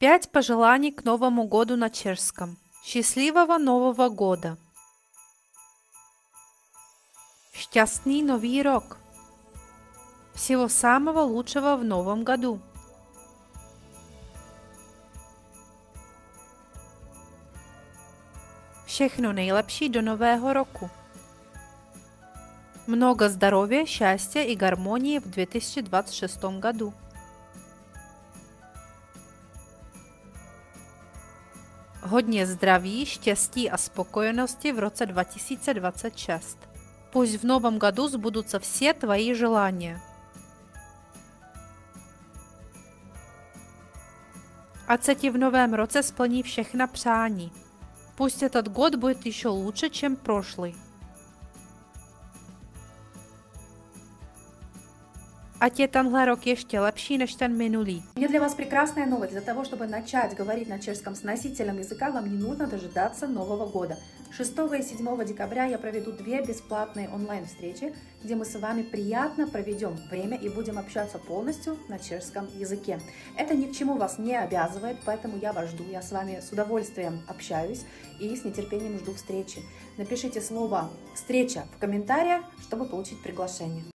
5 пожеланий к Новому году на чешском. Счастливого Нового года! Šťastný Nový rok! Всего самого лучшего в Новом году! Všechno nejlepší do Nového roku! Много здоровья, счастья и гармонии в 2026 году! Hodně zdraví, štěstí a spokojenosti v roce 2026. Пусть в новом году сбудутся все твои желания. Ať se ti v novém roce splní všechna přání. Pусть этот год будет еще лучше, чем прошлый. Ať je tenhle rok ještě lepší než ten minulý. У меня для вас прекрасная новость. Для того, чтобы начать говорить на чешском с носителем языка, вам не нужно дожидаться Нового года. 6 и 7 декабря я проведу 2 бесплатные онлайн-встречи, где мы с вами приятно проведем время и будем общаться полностью на чешском языке. Это ни к чему вас не обязывает, поэтому я вас жду. Я с вами с удовольствием общаюсь и с нетерпением жду встречи. Напишите слово «встреча» в комментариях, чтобы получить приглашение.